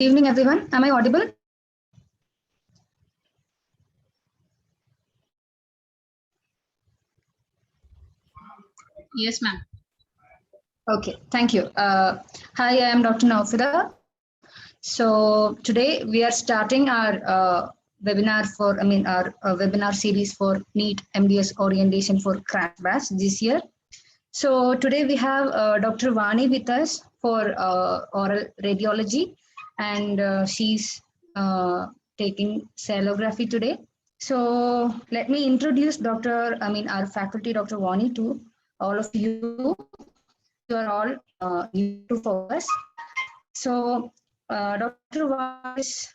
Evening, everyone. Am I audible? Yes, ma'am. Okay, thank you. Hi, I am Dr. Naufida. So today we are starting our webinar series for NEET MDS orientation for crash batch this year. So today we have Dr. Vani with us for oral radiology, and she's taking cellography today. So let me introduce our faculty, Dr. Vani, to all of you. You are all new to Focus. So Dr. Vani is,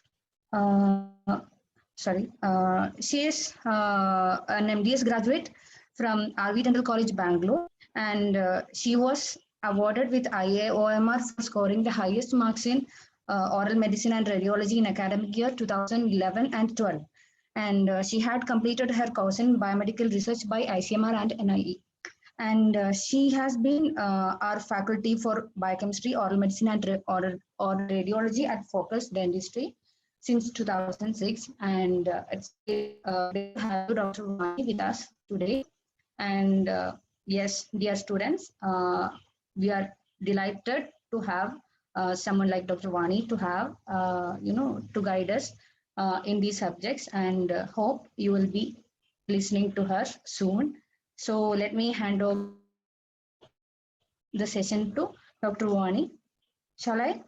she is an MDS graduate from RV Tandal College, Bangalore, and she was awarded with IAOMR for scoring the highest marks in oral medicine and radiology in academic year 2011 and 12. And she had completed her course in biomedical research by ICMR and NIE. And she has been our faculty for biochemistry, oral medicine, and oral radiology at Focus Dentistry since 2006. And it's great to have you, Dr. Vani, with us today. And yes, dear students, we are delighted to have someone like Dr. Vani to have, to guide us in these subjects, and hope you will be listening to her soon. So let me hand over the session to Dr. Vani. Shall I?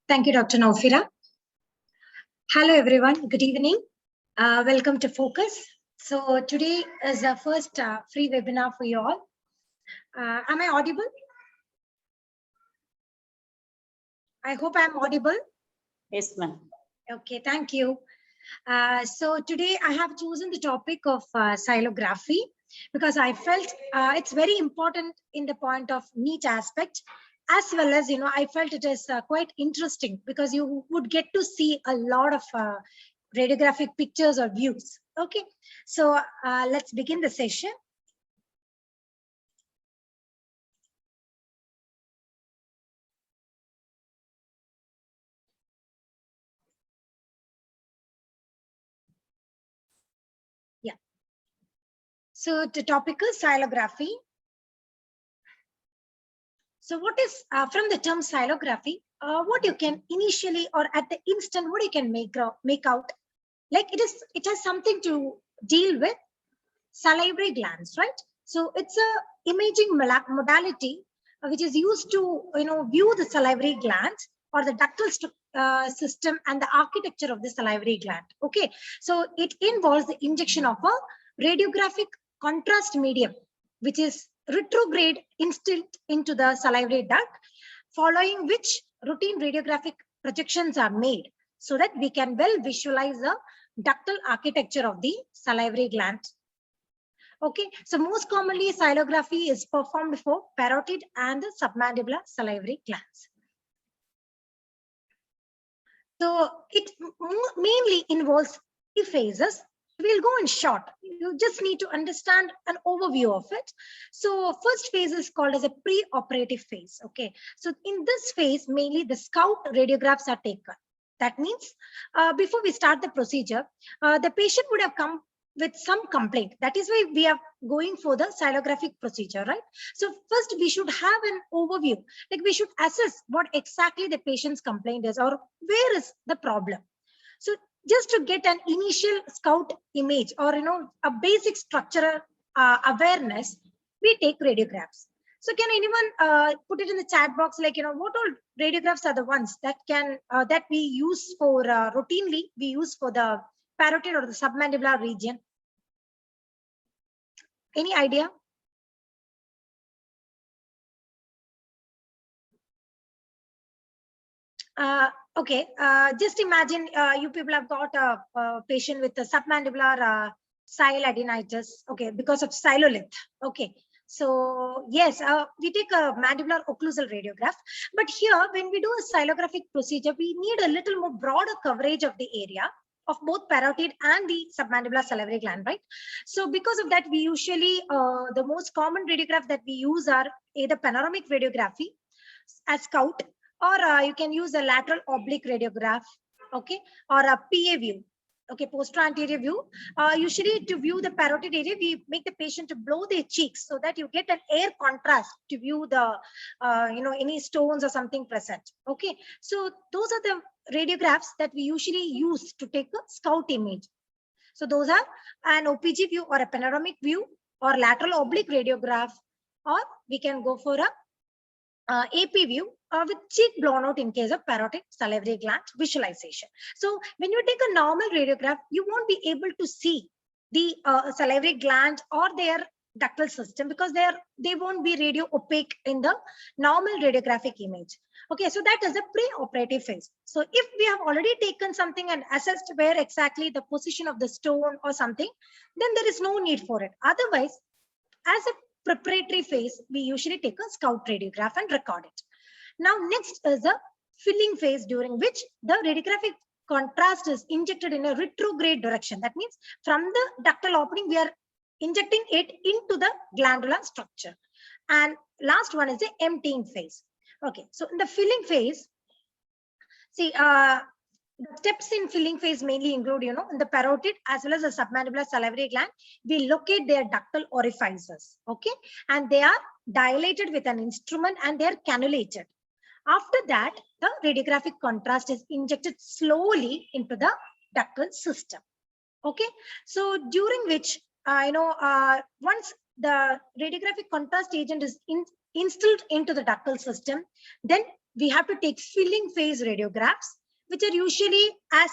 Thank you, Dr. Naufida. Hello, everyone. Good evening. Welcome to Focus. So today is the first free webinar for you all. Am I audible? I hope I'm audible. Yes, ma'am. Okay, thank you. So today I have chosen the topic of xylography because I felt it's very important in the point of NEET aspect, as well as, I felt it is quite interesting because you would get to see a lot of radiographic pictures or views. Okay, so let's begin the session. Yeah. So the topic is xylography. So what is, from the term xylography, what you can initially or at the instant, what you can make out, like it has something to deal with salivary glands, right? So it's a imaging modality which is used to, view the salivary glands or the ductal system and the architecture of the salivary gland. Okay, so it involves the injection of a radiographic contrast medium, which is retrograde instilled into the salivary duct, following which routine radiographic projections are made so that we can well visualize the ductal architecture of the salivary gland. Okay, so most commonly xylography is performed for parotid and the submandibular salivary glands. So it mainly involves 3 phases. We'll go in short. You just need to understand an overview of it. So first phase is called as a pre-operative phase. Okay, so in this phase, mainly the scout radiographs are taken. That means before we start the procedure, the patient would have come with some complaint. That is why we are going for the xylographic procedure, right? So first we should have an overview, like we should assess what exactly the patient's complaint is or where is the problem. So just to get an initial scout image or, a basic structural awareness, we take radiographs. So can anyone put it in the chat box, like, what all radiographs are the ones that can, that we use for routinely, we use for the parotid or the submandibular region? Any idea? Okay, just imagine you people have got a patient with a submandibular xylodenitis, okay, because of xylolith. Okay, so yes, we take a mandibular occlusal radiograph, but here when we do a xylographic procedure, we need a little more broader coverage of the area of both parotid and the submandibular salivary gland, right? So because of that, we usually, the most common radiographs that we use are either panoramic radiography. as SCOUT, or you can use a lateral oblique radiograph, okay, or a PA view. Okay, posterior view. Usually to view the parotid area, we make the patient to blow their cheeks so that you get an air contrast to view the, any stones or something present. Okay, so those are the radiographs that we usually use to take a SCOUT image. So those are an OPG view or a panoramic view or lateral oblique radiograph, or we can go for a AP view with cheek blown out in case of parotid salivary gland visualization. So when you take a normal radiograph, you won't be able to see the salivary gland or their ductal system because they won't be radio opaque in the normal radiographic image. Okay, so that is a pre-operative phase. So if we have already taken something and assessed where exactly the position of the stone or something, then there is no need for it. Otherwise, as a preparatory phase, we usually take a SCOUT radiograph and record it. Now, next is the filling phase, during which the radiographic contrast is injected in a retrograde direction. That means from the ductal opening, we are injecting it into the glandular structure. And last one is the emptying phase. Okay, so in the filling phase, see, the steps in filling phase mainly include, in the parotid as well as the submandibular salivary gland, we locate their ductal orifices, okay? And they are dilated with an instrument and they are cannulated. After that, the radiographic contrast is injected slowly into the ductal system, okay? So during which, once the radiographic contrast agent is instilled into the ductal system, then we have to take filling phase radiographs, which are usually, as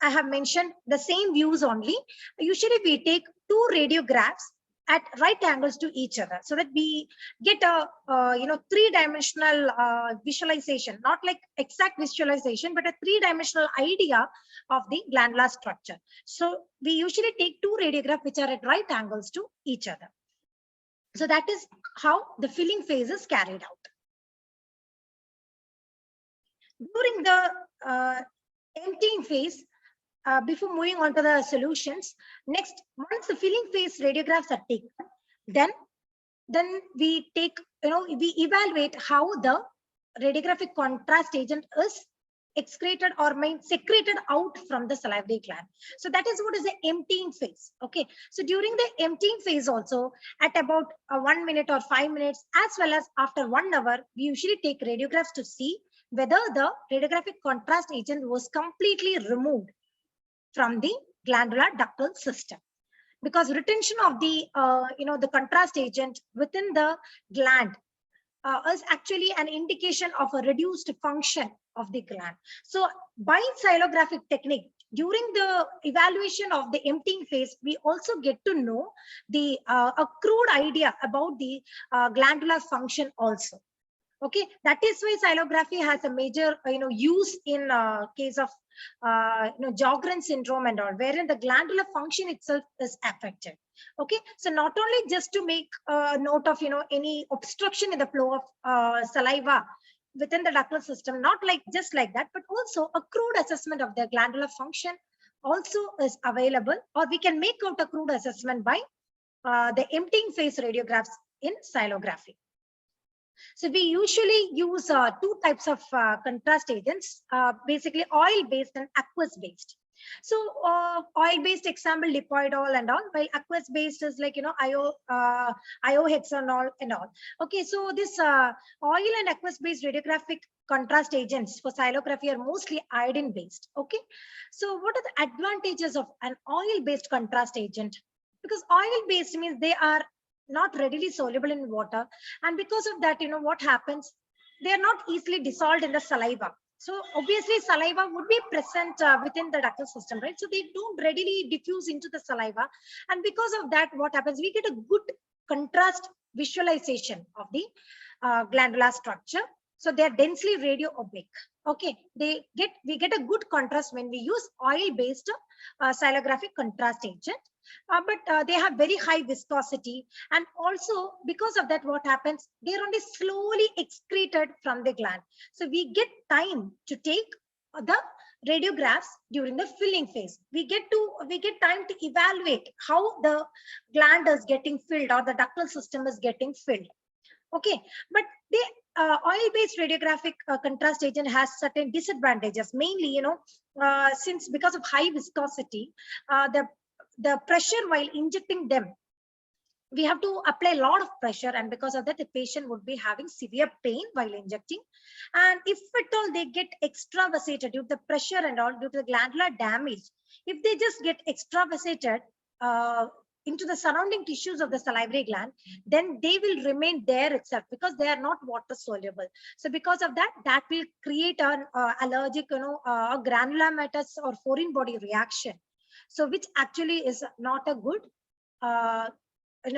I have mentioned, the same views only. Usually we take 2 radiographs at right angles to each other so that we get a 3-dimensional visualization, not like exact visualization, but a 3-dimensional idea of the glandular structure. So we usually take 2 radiographs which are at right angles to each other. So that is how the filling phase is carried out. During the emptying phase, before moving on to the solutions, next, once the filling phase radiographs are taken, then we take, we evaluate how the radiographic contrast agent is excreted or secreted out from the salivary gland. So that is what is the emptying phase. Okay, so during the emptying phase also, at about 1 minute or 5 minutes, as well as after 1 hour, we usually take radiographs to see whether the radiographic contrast agent was completely removed from the glandular ductal system. Because retention of the the contrast agent within the gland is actually an indication of a reduced function of the gland. So by xylographic technique, during the evaluation of the emptying phase, we also get to know the a crude idea about the glandular function also. Okay, that is why xylography has a major use in case of Sjogren syndrome and all, wherein the glandular function itself is affected. Okay, so not only just to make a note of any obstruction in the flow of saliva within the ductal system, not like just like that, but also a crude assessment of the glandular function also is available, or we can make out a crude assessment by the emptying phase radiographs in xylography. So we usually use 2 types of contrast agents, basically oil-based and aqueous-based. So oil-based example lipoidol and all, while aqueous-based is like iohexanol and all. Okay, so this oil and aqueous-based radiographic contrast agents for xylography are mostly iodine-based. Okay, so what are the advantages of an oil-based contrast agent? Because oil-based means they are not readily soluble in water, and because of that, what happens, they are not easily dissolved in the saliva. So obviously saliva would be present within the ductal system, right? So they don't readily diffuse into the saliva, and because of that, what happens, we get a good contrast visualization of the glandular structure. So they are densely radio oblique. Okay, we get a good contrast when we use oil-based xylographic contrast agent. But they have very high viscosity, and also because of that, what happens, they are only slowly excreted from the gland. So we get time to take the radiographs during the filling phase. We get time to evaluate how the gland is getting filled or the ductal system is getting filled. Okay, but oil-based radiographic contrast agent has certain disadvantages, mainly, since because of high viscosity, the pressure while injecting them, we have to apply a lot of pressure, and because of that the patient would be having severe pain while injecting. And if at all they get extravasated due to the pressure and all, due to the glandular damage, if they just get extravasated into the surrounding tissues of the salivary gland, then they will remain there itself because they are not water soluble. So because of that, that will create an allergic, granulomatous or foreign body reaction. So which actually is not a good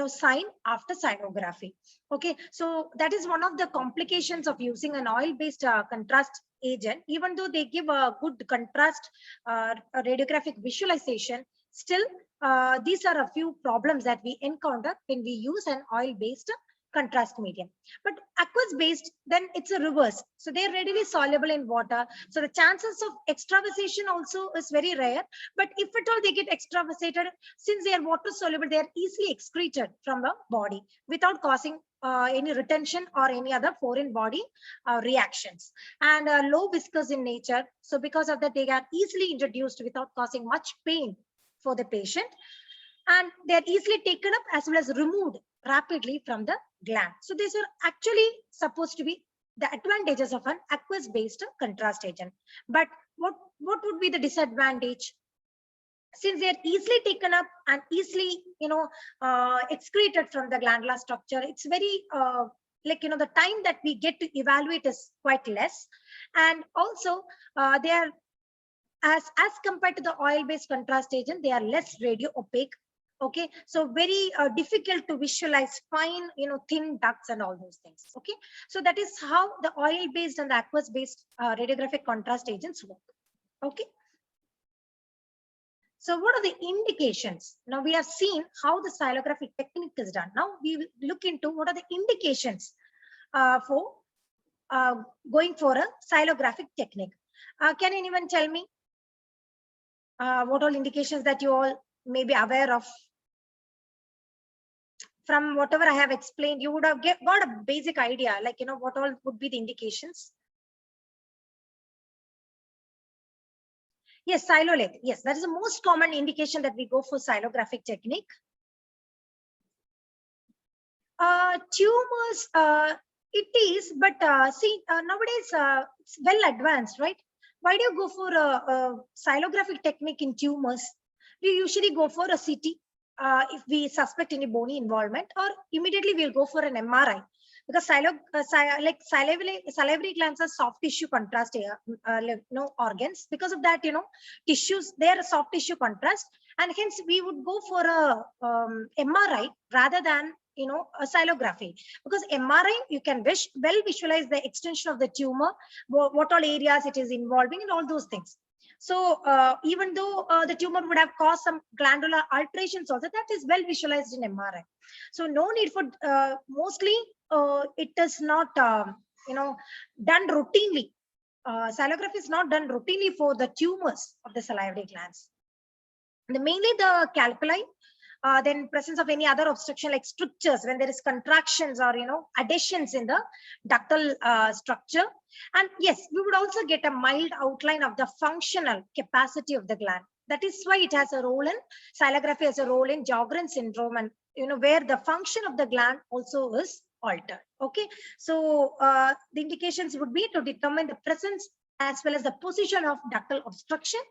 sign after sonography. Okay, so that is one of the complications of using an oil-based contrast agent. Even though they give a good contrast radiographic visualization, still these are a few problems that we encounter when we use an oil-based contrast medium. But aqueous based, then it's a reverse. So they're readily soluble in water. So the chances of extravasation also is very rare. But if at all they get extravasated, since they are water soluble, they are easily excreted from the body without causing any retention or any other foreign body reactions. And low viscous in nature. So because of that, they are easily introduced without causing much pain for the patient. And they are easily taken up as well as removed rapidly from the gland. So these are actually supposed to be the advantages of an aqueous based contrast agent. But what would be the disadvantage? Since they are easily taken up and easily excreted from the glandular structure, it's very the time that we get to evaluate is quite less. And also they are as compared to the oil based contrast agent, they are less radio opaque. Okay, so very difficult to visualize fine, thin ducts and all those things. Okay, so that is how the oil based and the aqueous based radiographic contrast agents work. Okay, so what are the indications? Now we have seen how the xylographic technique is done. Now we will look into what are the indications for going for a xylographic technique. Can anyone tell me what all indications that you all may be aware of? From whatever I have explained, you would have got a basic idea, like, what all would be the indications. Yes, xylolith. Yes, that is the most common indication that we go for xylographic technique. Tumors, it is, but see, nowadays it's well advanced, right? Why do you go for a xylographic technique in tumors? We usually go for a CT. If we suspect any bony involvement, or immediately we'll go for an MRI, because salivary glands are soft tissue contrast organs. Because of that, tissues, they are a soft tissue contrast, and hence we would go for a MRI rather than a xylography, because MRI you can well visualize the extension of the tumor, what all areas it is involving and all those things. So even though the tumor would have caused some glandular alterations also, that is well visualized in MRI. So no need for, mostly it is not, done routinely. Xylography is not done routinely for the tumors of the salivary glands. Mainly the calculi, then presence of any other obstruction like strictures, when there is contractions or adhesions in the ductal structure. And yes, we would also get a mild outline of the functional capacity of the gland. That is why it has a role in xylography, has a role in Sjogren syndrome, and where the function of the gland also is altered. Okay, so the indications would be to determine the presence as well as the position of ductal obstruction,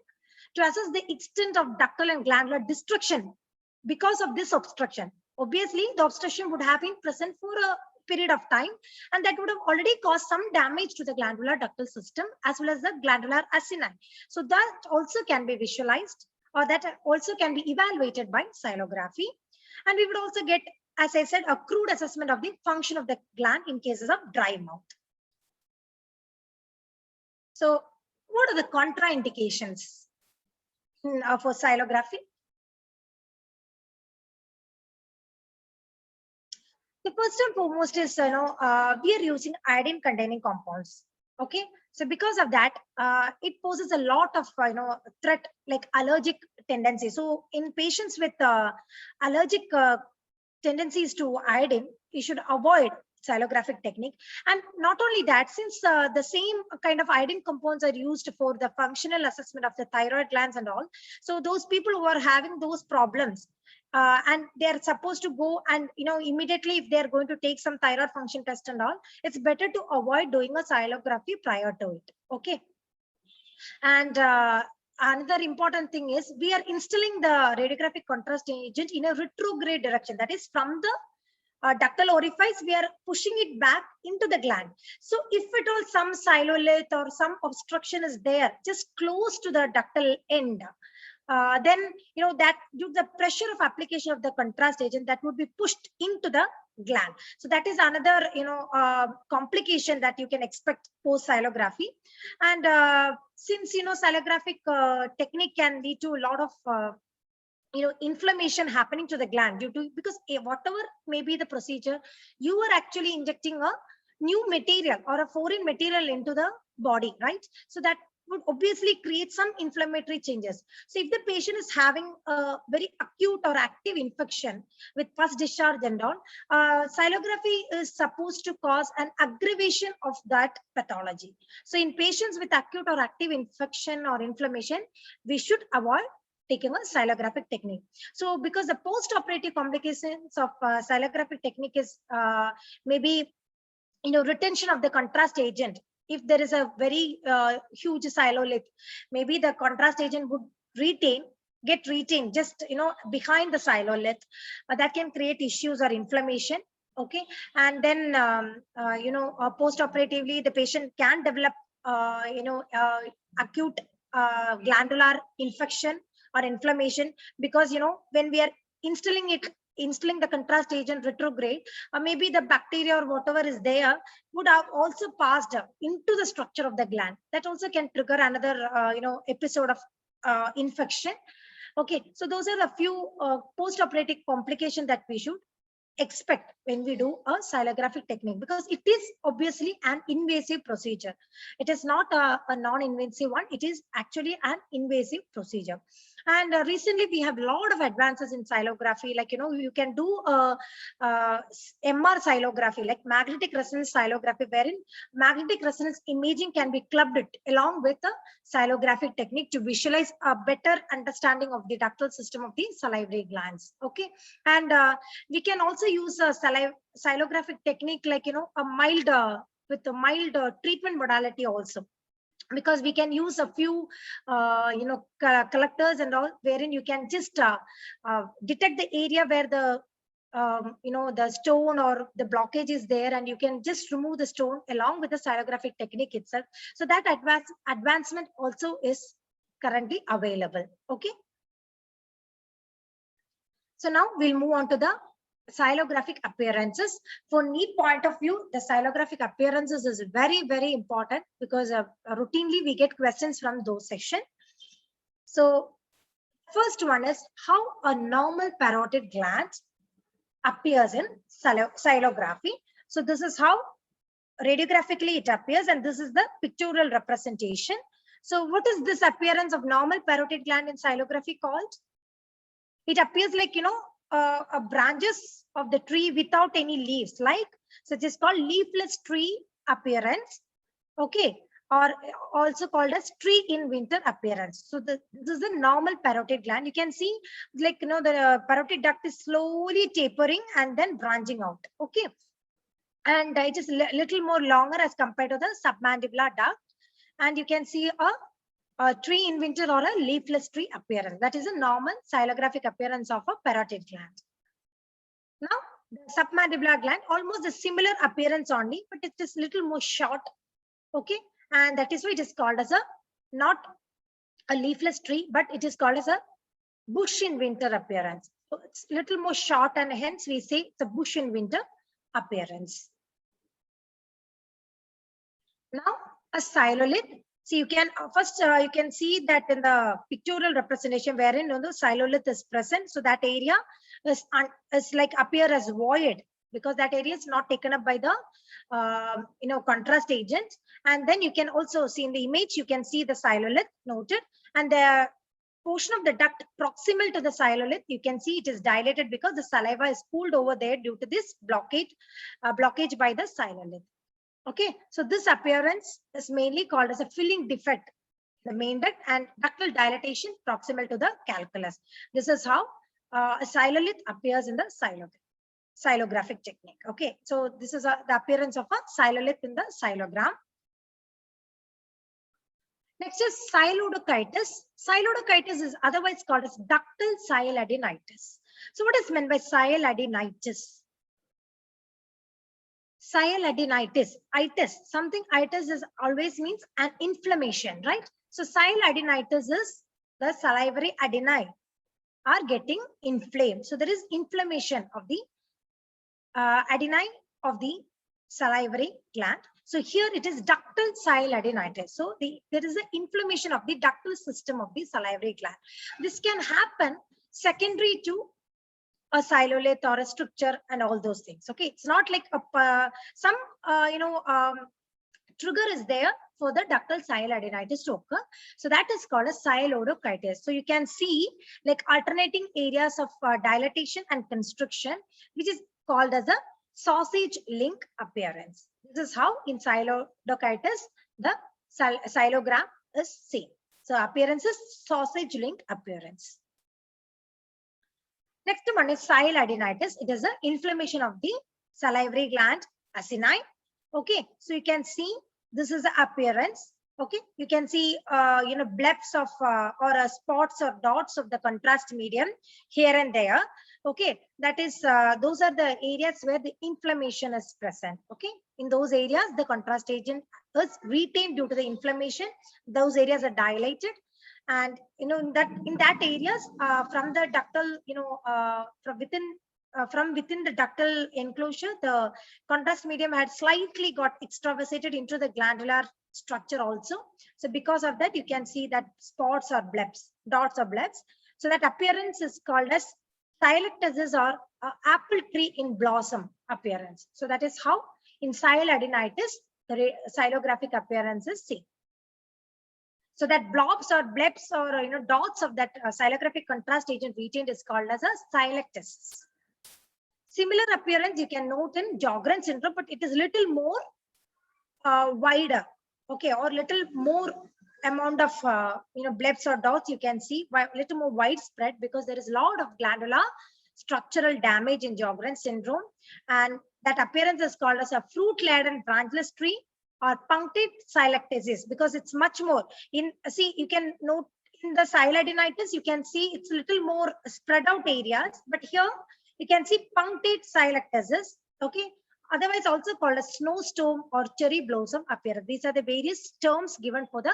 to assess the extent of ductal and glandular destruction because of this obstruction. Obviously, the obstruction would have been present for a period of time, and that would have already caused some damage to the glandular ductal system as well as the glandular acini. So that also can be visualized, or that also can be evaluated by xylography. And we would also get, as I said, a crude assessment of the function of the gland in cases of dry mouth. So what are the contraindications for xylography? The first and foremost is, we are using iodine containing compounds. Okay, so because of that, it poses a lot of threat, like allergic tendencies. So in patients with allergic tendencies to iodine, you should avoid xylographic technique. And not only that, since the same kind of iodine compounds are used for the functional assessment of the thyroid glands and all, so those people who are having those problems, and they're supposed to go and immediately, if they're going to take some thyroid function test and all, it's better to avoid doing a xylography prior to it. Okay. And another important thing is we are instilling the radiographic contrast agent in a retrograde direction, that is from the ductal orifice, we are pushing it back into the gland. So if at all some silolith or some obstruction is there just close to the ductal end, then that due to the pressure of application of the contrast agent, that would be pushed into the gland. So that is another complication that you can expect post xylography. And since xylographic technique can lead to a lot of inflammation happening to the gland due to, because whatever may be the procedure, you are actually injecting a new material or a foreign material into the body, right? So that would obviously create some inflammatory changes. So if the patient is having a very acute or active infection with pus discharge and all, xylography is supposed to cause an aggravation of that pathology. So in patients with acute or active infection or inflammation, we should avoid taking a xylographic technique. So because the post-operative complications of xylographic technique is maybe retention of the contrast agent. If there is a very huge silolith, maybe the contrast agent would get retained just behind the silolith. That can create issues or inflammation. Okay. And then post-operatively the patient can develop acute glandular infection or inflammation, because when we are instilling the contrast agent retrograde, maybe the bacteria or whatever is there would have also passed into the structure of the gland. That also can trigger another episode of infection. Okay, so those are a few post-operative complications that we should expect when we do a xylographic technique, because it is obviously an invasive procedure. It is not a non-invasive one. It is actually an invasive procedure. And recently we have a lot of advances in xylography, like you can do MR xylography, like magnetic resonance xylography, wherein magnetic resonance imaging can be clubbed along with the xylographic technique to visualize a better understanding of the ductal system of the salivary glands. Okay. And we can also use a xylographic technique, like a mild with a mild treatment modality also, because we can use a few collectors and all, wherein you can just detect the area where the the stone or the blockage is there, and you can just remove the stone along with the xylographic technique itself. So that advancement also is currently available. Okay. So now we'll move on to the xylographic appearances. For NEET point of view, the xylographic appearances is very, very important, because routinely we get questions from those sections. So first one is how a normal parotid gland appears in xylography. So this is how radiographically it appears, and this is the pictorial representation. So what is this appearance of normal parotid gland in xylography called? It appears like branches of the tree without any leaves, like, so it is called leafless tree appearance. Okay. Or also called as tree in winter appearance. So this is the normal parotid gland. You can see, like the parotid duct is slowly tapering and then branching out. Okay. And it is little more longer as compared to the submandibular duct. And you can see a tree in winter or a leafless tree appearance. That is a normal xylographic appearance of a parotid gland. Now, the submandibular gland, almost a similar appearance only, but it is little more short. Okay. And that is why it is called as not a leafless tree, but it is called as a bush in winter appearance. So it's little more short, and hence we say it's a bush in winter appearance. Now, a silolith. So you can first you can see that in the pictorial representation, wherein the silolith is present. So that area is like appear as void, because that area is not taken up by the contrast agent. And then you can also see in the image, you can see the silolith noted, and portion of the duct proximal to the xylolith, you can see it is dilated because the saliva is pooled over there due to this blockage by the xylolith. Okay, so this appearance is mainly called as a filling defect, the main duct, and ductal dilatation proximal to the calculus. This is how a xylolith appears in the xylographic technique. Okay, so this is the appearance of a xylolith in the xylogram. Next is xylodochitis. Xylodochitis is otherwise called as ductal xyladenitis. So what is meant by xyladenitis? Xyladenitis, itis, something itis is always means an inflammation, right? So xyladenitis is the salivary adeni are getting inflamed. So there is inflammation of the adeni of the salivary gland. So here it is ductal xyladenitis. So there is an inflammation of the ductal system of the salivary gland. This can happen secondary to a xylolith or a stricture and all those things. Okay, it's not like some trigger is there for the ductal xyladenitis to occur. So that is called a xylodochitis. So you can see like alternating areas of dilatation and constriction, which is called as a sausage link appearance. This is how in xylodochitis the xylogram is seen. So appearance is sausage link appearance. Next one is xyladenitis. It is an inflammation of the salivary gland acini. Okay, so you can see this is the appearance. Okay, you can see blebs of or spots or dots of the contrast medium here and there. Okay, that is those are the areas where the inflammation is present. Okay, in those areas the contrast agent is retained due to the inflammation. Those areas are dilated, and in that areas from the ductal from within the ductal enclosure, the contrast medium had slightly got extravasated into the glandular structure also. So because of that, you can see that spots or blebs, dots or blebs. So that appearance is called as xylectasis or apple tree in blossom appearance. So that is how in xyladenitis the xylographic appearance is seen. So that blobs or blebs or dots of that xylographic contrast agent retained is called as a xylectasis. Similar appearance you can note in Sjogren syndrome, but it is little more wider, okay, or little more amount of blebs or dots you can see, little more widespread because there is a lot of glandular structural damage in Sjogren syndrome, and that appearance is called as a fruit-laden branchless tree or punctate xylectasis because it's much more in. See, you can note in the xyladenitis, you can see it's little more spread out areas, but here you can see punctate xylectasis. Okay, otherwise also called a snowstorm or cherry blossom appearance. These are the various terms given for the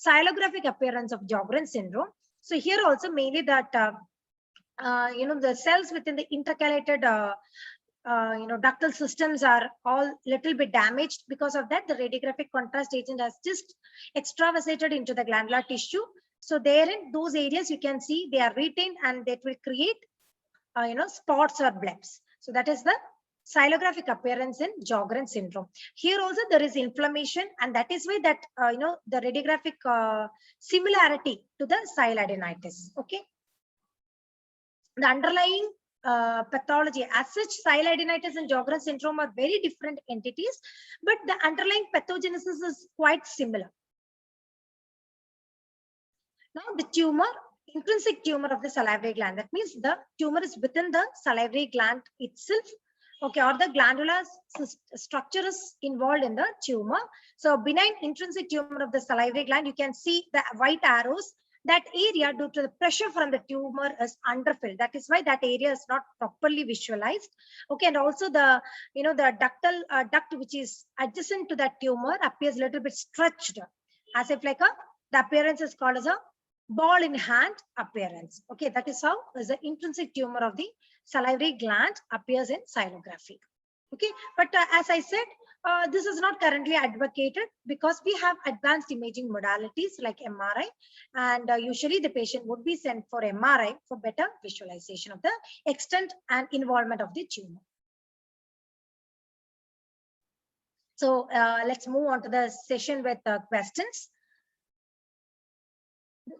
xylographic appearance of Sjogren syndrome. So here also mainly that the cells within the intercalated ductal systems are all little bit damaged. Because of that, the radiographic contrast agent has just extravasated into the glandular tissue. So there in those areas you can see they are retained and that will create spots or blebs. So that is the xylographic appearance in Sjogren syndrome. Here also there is inflammation, and that is why that the radiographic similarity to the xyladenitis. Okay, the underlying pathology as such, xyladenitis and Sjogren syndrome are very different entities, but the underlying pathogenesis is quite similar. Now the tumor, intrinsic tumor of the salivary gland, that means the tumor is within the salivary gland itself, okay, or the glandular structure is involved in the tumor. So benign intrinsic tumor of the salivary gland, you can see the white arrows. That area, due to the pressure from the tumor, is underfilled. That is why that area is not properly visualized. Okay, and also the the ductal duct which is adjacent to that tumor appears a little bit stretched, as if like the appearance is called as a ball in hand appearance. Okay, that is how the intrinsic tumor of the salivary gland appears in xylography. Okay, but as I said, this is not currently advocated because we have advanced imaging modalities like MRI, and usually the patient would be sent for MRI for better visualization of the extent and involvement of the tumor. So let's move on to the session with questions.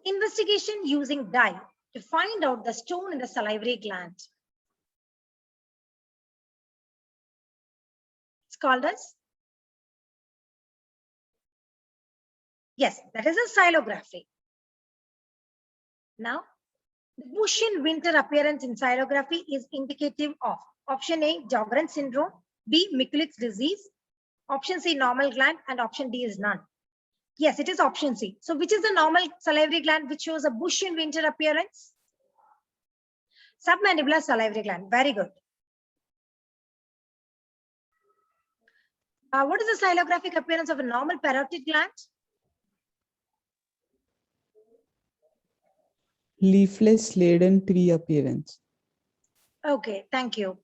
Investigation using dye to find out the stone in the salivary gland. It's called as, yes, that is a xylography. Now, the bush in winter appearance in xylography is indicative of option A, Sjogren's syndrome, B, Mikulicz disease, option C, normal gland, and option D is none. Yes, it is option C. So which is the normal salivary gland which shows a bush in winter appearance? Submandibular salivary gland. Very good. What is the xylographic appearance of a normal parotid gland? Leafless laden tree appearance. Okay, thank you.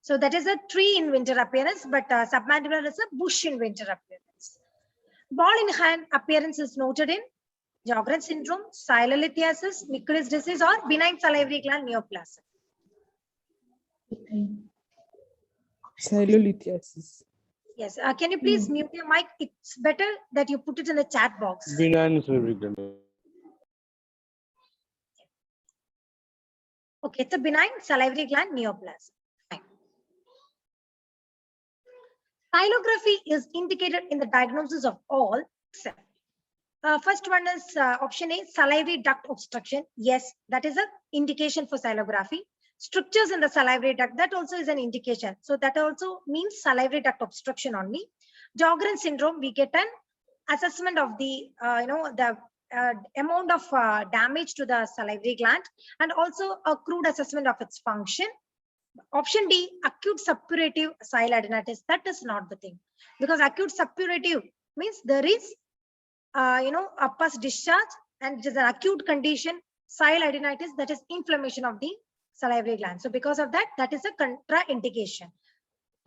So that is a tree in winter appearance, but submandibular is a bush in winter appearance. Ball in hand appearance is noted in Sjogren's syndrome, silolithiasis, Mikulicz disease, or benign salivary gland neoplasm. Silolithiasis. Yes, can you please mute your mic? It's better that you put it in the chat box. Benign salivary gland. Okay, it's a benign salivary gland neoplasm. Fine. Xylography is indicated in the diagnosis of all except. First one is option A, salivary duct obstruction. Yes, that is an indication for xylography. Strictures in the salivary duct, that also is an indication. So that also means salivary duct obstruction only. Sjogren's syndrome, we get an assessment of the, amount of damage to the salivary gland and also a crude assessment of its function. Option D, acute suppurative sialadenitis. That is not the thing, because acute suppurative means there is, a pus discharge and it is an acute condition. Sialadenitis, that is inflammation of the salivary gland. So because of that, that is a contraindication.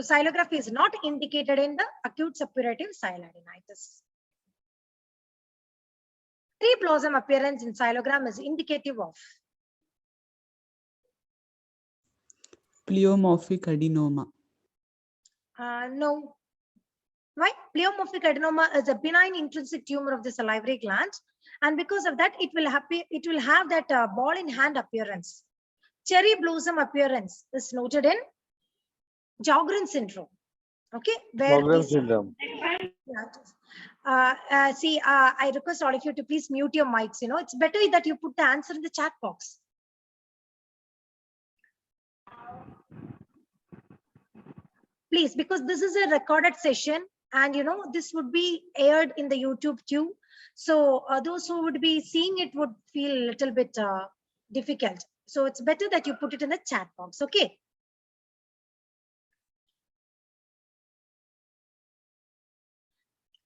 So xylography is not indicated in the acute suppurative sialadenitis. Tree blossom appearance in xylogram is indicative of Pleomorphic adenoma. no. Why? Pleomorphic adenoma is a benign intrinsic tumor of the salivary gland, and because of that, it will have that ball in hand appearance. Cherry blossom appearance is noted in Sjogren's syndrome. Okay, where Sjogren's syndrome. I request all of you to please mute your mics. It's better that you put the answer in the chat box. Please, because this is a recorded session and this would be aired in the YouTube too. So those who would be seeing it would feel a little bit difficult. So it's better that you put it in the chat box. Okay.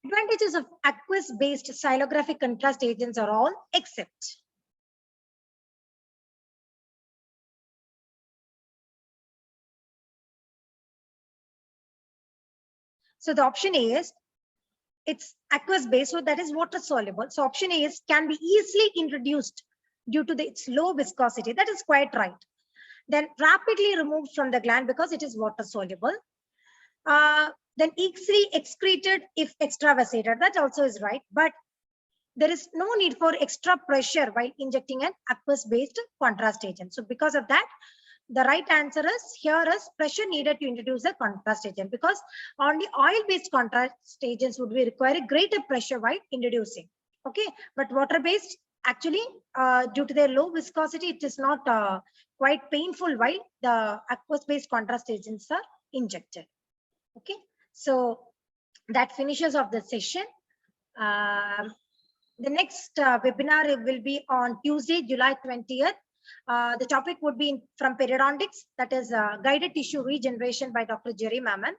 Advantages of aqueous-based xylographic contrast agents are all except. So the option A is it's aqueous-based, so that is water soluble. So option A is can be easily introduced due to its low viscosity. That is quite right. Then rapidly removed from the gland because it is water soluble. Then easily excreted if extravasated. That also is right. But there is no need for extra pressure while injecting an aqueous-based contrast agent. So because of that, the right answer is pressure needed to introduce a contrast agent, because only oil-based contrast agents would be require greater pressure while introducing. Okay, but water-based, actually, due to their low viscosity, it is not quite painful while the aqueous-based contrast agents are injected. Okay, so that finishes off the session. The next webinar will be on Tuesday, July 20th. The topic would be from periodontics, that is guided tissue regeneration by Dr. Jerry Mammon.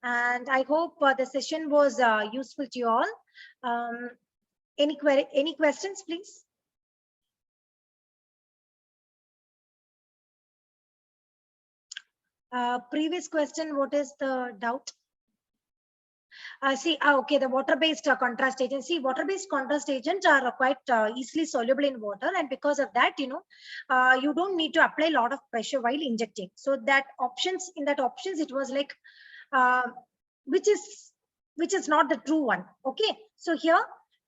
And I hope the session was useful to you all. Any questions, please? Previous question, what is the doubt? Okay, the water-based contrast agents. See, water-based contrast agents are quite easily soluble in water, and because of that, you don't need to apply a lot of pressure while injecting. So that options, it was like, which is not the true one. Okay, so here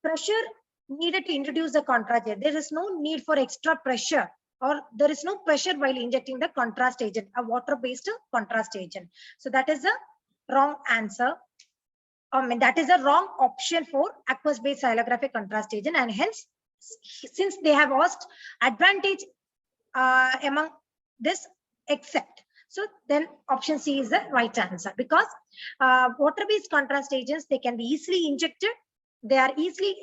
pressure needed to introduce the contrast agent. There is no need for extra pressure, or there is no pressure while injecting the contrast agent, a water-based contrast agent. So that is the wrong answer. I mean, that is a wrong option for aqueous-based xylographic contrast agent, and hence, since they have asked advantage among this except, so then option C is the right answer, because water-based contrast agents, they can be easily injected, they are easily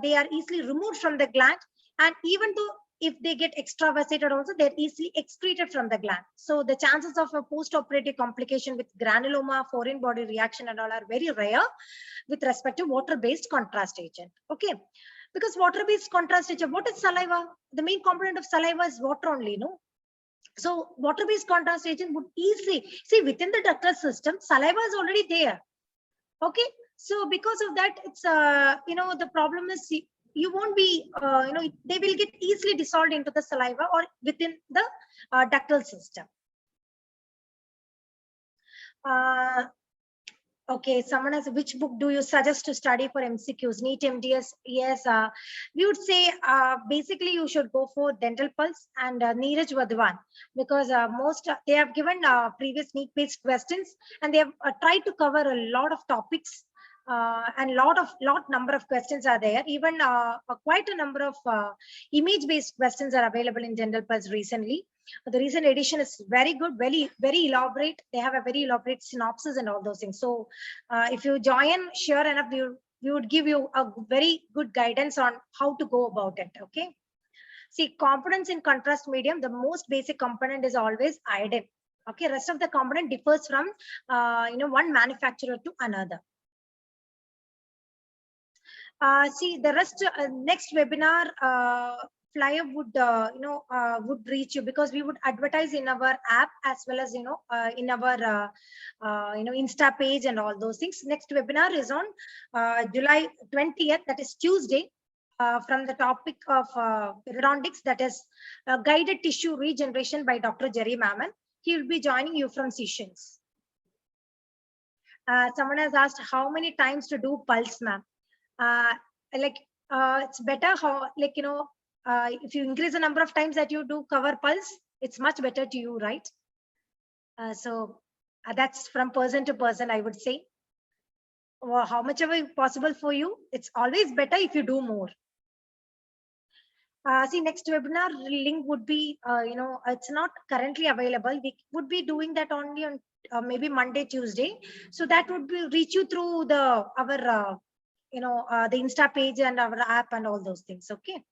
they are easily removed from the gland, and even though if they get extravasated also, they're easily excreted from the gland. So the chances of a post-operative complication with granuloma, foreign body reaction and all are very rare with respect to water-based contrast agent. Okay, because water-based contrast agent, what is saliva? The main component of saliva is water only, no? So water-based contrast agent would easily, see, within the ductal system, saliva is already there. Okay, so because of that, it's the problem is you won't be they will get easily dissolved into the saliva or within the ductal system. Okay, someone has, which book do you suggest to study for MCQs? NEET, MDS? Yes, we would say basically you should go for Dental Pulse and Neeraj Wadhwan, because they have given previous NEET-based questions, and they have tried to cover a lot of topics, and lot number of questions are there. Even quite a number of image-based questions are available in Dental Pulse recently. The recent edition is very good, very elaborate. They have a very elaborate synopsis and all those things. So if you join, sure enough, we would give you a very good guidance on how to go about it. Okay. See, components in contrast medium, the most basic component is always iodine. Okay, rest of the component differs from one manufacturer to another. See, the rest next webinar flyer would reach you, because we would advertise in our app as well as in our Insta page and all those things. Next webinar is on July 20th, that is Tuesday, from the topic of periodontics, that is guided tissue regeneration by Dr. Jerry Mammon. He will be joining you from Sessions. Someone has asked how many times to do pulse, ma'am. It's better how, if you increase the number of times that you do cover pulse, it's much better to you, right? So that's from person to person, I would say. Well, how much ever possible for you, it's always better if you do more. See, next webinar link would be, it's not currently available. We would be doing that only on maybe Monday, Tuesday. So that would be reach you through our the Insta page and our app and all those things. Okay.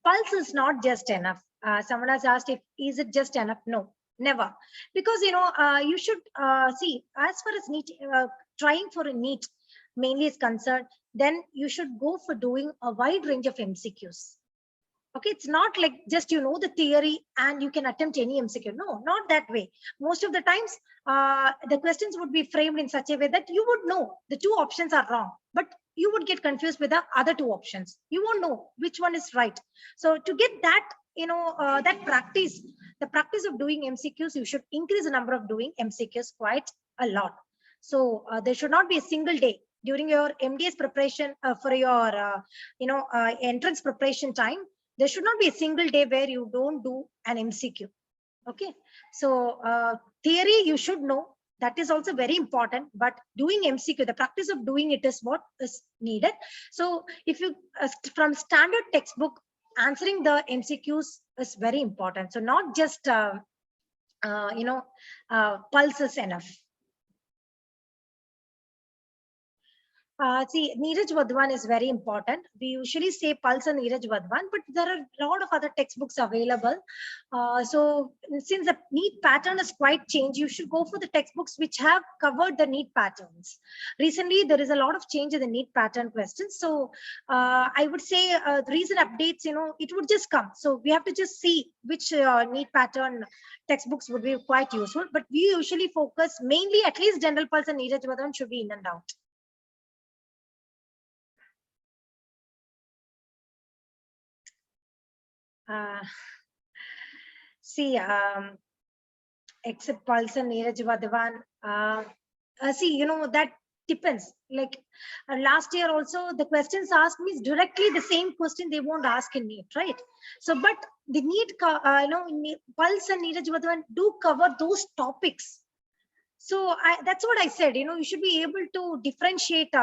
Pulse is not just enough. Someone has asked is it just enough? No, never. Because, you should see, as far as NEET, trying for a NEET mainly is concerned, then you should go for doing a wide range of MCQs. Okay, it's not like just the theory and you can attempt any MCQ. No, not that way. Most of the times, the questions would be framed in such a way that you would know the two options are wrong, but you would get confused with the other two options. You won't know which one is right. So to get that, that practice, the practice of doing MCQs, you should increase the number of doing MCQs quite a lot. So there should not be a single day during your MDS preparation for your, entrance preparation time. There should not be a single day where you don't do an MCQ. Okay. So theory, you should know, that is also very important, but doing MCQ, the practice of doing it is what is needed. So if you, from standard textbook, answering the MCQs is very important. So not just, pulse is enough. See, Neeraj Wadhwan is very important. We usually say pulse and Neeraj Wadhwan, but there are a lot of other textbooks available. So since the NEET pattern is quite changed, you should go for the textbooks which have covered the NEET patterns. Recently, there is a lot of change in the NEET pattern questions. So I would say the recent updates, it would just come. So we have to just see which NEET pattern textbooks would be quite useful. But we usually focus mainly, at least Dental Pulse and Neeraj Wadhwan should be in and out. See, except Pulse and Neeraj Wadhwan, see, that depends. Like last year also, the questions asked me is directly the same question they won't ask in NEET, right? So, but the NEET, Pulse and Neeraj Wadhawan do cover those topics. So that's what I said. You should be able to differentiate.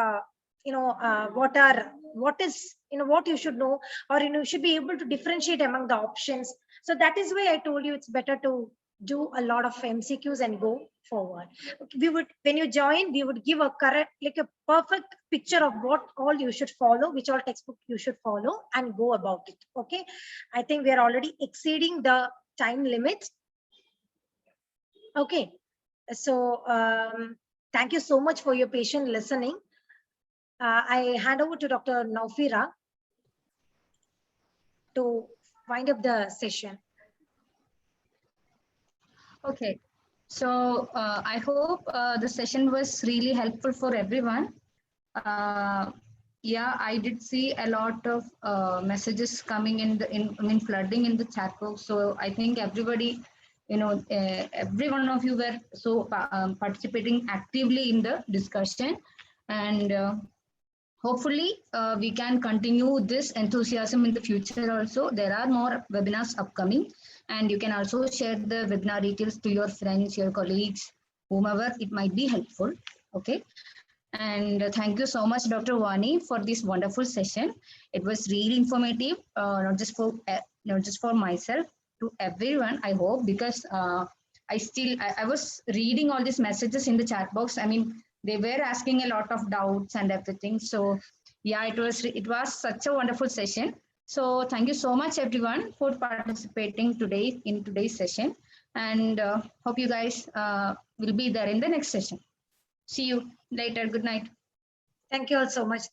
What you should know, or you should be able to differentiate among the options. So that is why I told you it's better to do a lot of MCQs and go forward. When you join, we would give a correct, like a perfect picture of what all you should follow, which all textbook you should follow, and go about it. Okay. I think we are already exceeding the time limit. Okay. So thank you so much for your patient listening. I hand over to Dr. Naufira to wind up the session. Okay, so I hope the session was really helpful for everyone. Yeah, I did see a lot of messages coming in flooding in the chat box. So I think everybody, every one of you were so participating actively in the discussion, and hopefully we can continue this enthusiasm in the future also. There are more webinars upcoming, and you can also share the webinar details to your friends, your colleagues, whomever it might be helpful. Okay. And thank you so much, Dr. Vani, for this wonderful session. It was really informative, not just for myself, to everyone, I hope, because I was reading all these messages in the chat box. I mean, they were asking a lot of doubts and everything. So yeah, it was such a wonderful session. So thank you so much, everyone, for participating today in today's session, and hope you guys will be there in the next session. See you later. Good night. Thank you all so much.